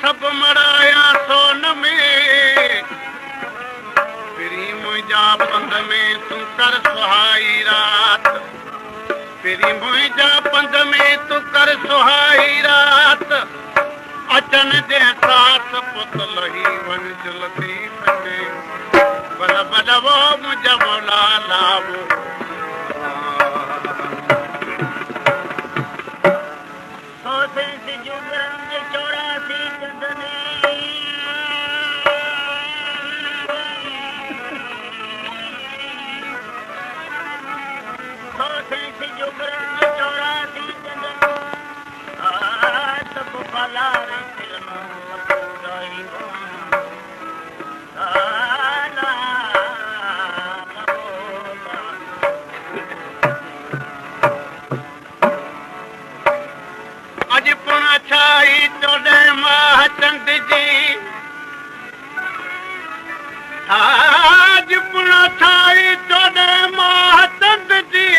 सब मराया सोन में फिरी मुंहिंजा पंध में तूं कर सुहाई रात फिरी मुंहिंजा पंध में तूं कर सुहाई रात अचन जे साथ पुत लही वञ जल्दी सके बल बल वो मुंहिंजा मौला लावो चंद जी आज पुना थाई तोड़े माह चंद जी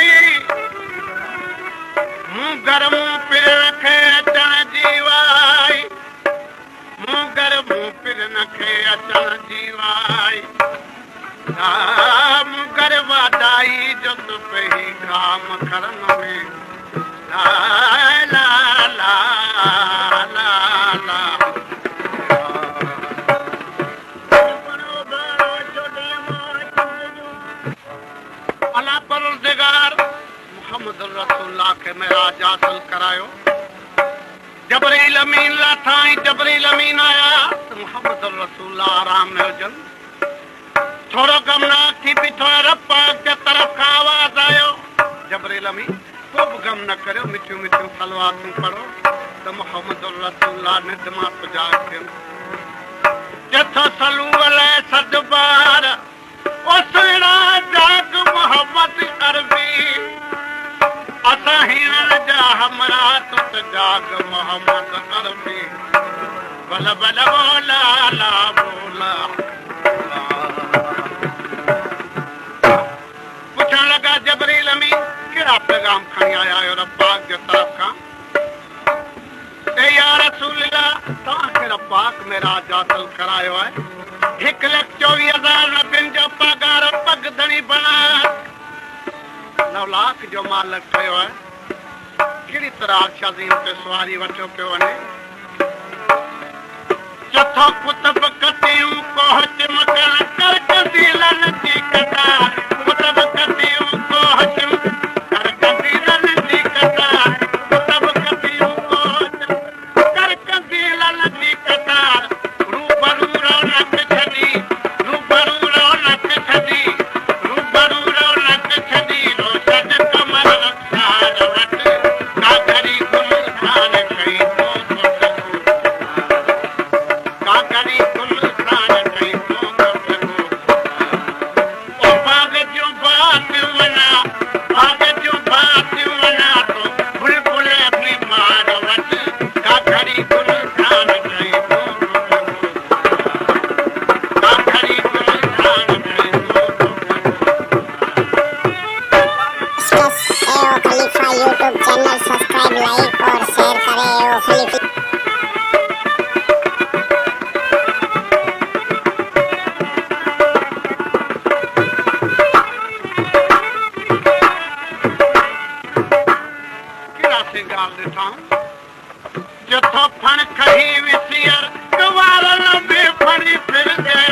मूं घर मूं पिर नखे अचण जी वाई मूं घर मूं पिर नखे अचण जी वाई मूं घर वाधाई जो तूं पई काम खड़न में ला ला ला ला ला मोहम्मद रसूलुल्लाह खे मेराज हासिल करायो जबरील अमीन लाथाई जबरील अमीन आया त मोहम्मद रसूलुल्लाह आराम में हुजनि थोरो गमनाक थी बीठो रब्बा के तरफ खां आवाज़ आयो जबरील अमीन को बि गम न करियो मिठियूं मिठियूं सलवातूं पढ़ो त मोहम्मद रसूलुल्लाह ने दिमाग़ पुॼा थियनि जथो सलू अलैहि सद बार ओ सुहिणा जाग मोहम्मद अरबी असां हींअर जा हमरा तूं त जाग मोहम्मद अरबी बल बल बोला ला बोला पुछण लॻा जबरील अमीन कहिड़ा पैगाम खणी आया आहियो रब पाक जे तरफ़ खां ए या रसूलल्लाह तव्हांखे रब पाक मेराज हासिल करायो आहे 1,24,000 नबियुनि जो पगार पगधणी बणा 9 लाख जो मालिक कयो आहे कहिड़ी तरह शाज़ीम ते सवारी वठियो पियो वञे चथो कुतब कतियूं कोह चिमकण कर कंदीलन जी कटार कुतब कतियूं कोह चिमकण कर कंदीलन जी कटार कुतब कतियूं कोह चिमकण कर कंदीलन जी कटार रूबरू रौनक छॾी रूबरू रौनक छॾी रूबरू रौनक छॾी रोशन कमर रखार वट कागरी गुलशान कई तो कागरी गुलशान कई तो ओ बाग जो बात वना तो बुलबुल अपनी मार वट कागरी गुलशान कई तो कागरी गुलशान कई एओ खलीफा यूट्यूब चैनल सब्सक्राइब लाइक और शेयर करें एओ खलीफा कहिड़ा सिंगार ॾिठां जथो फण खही विसियर गवारन में फणी फिर गए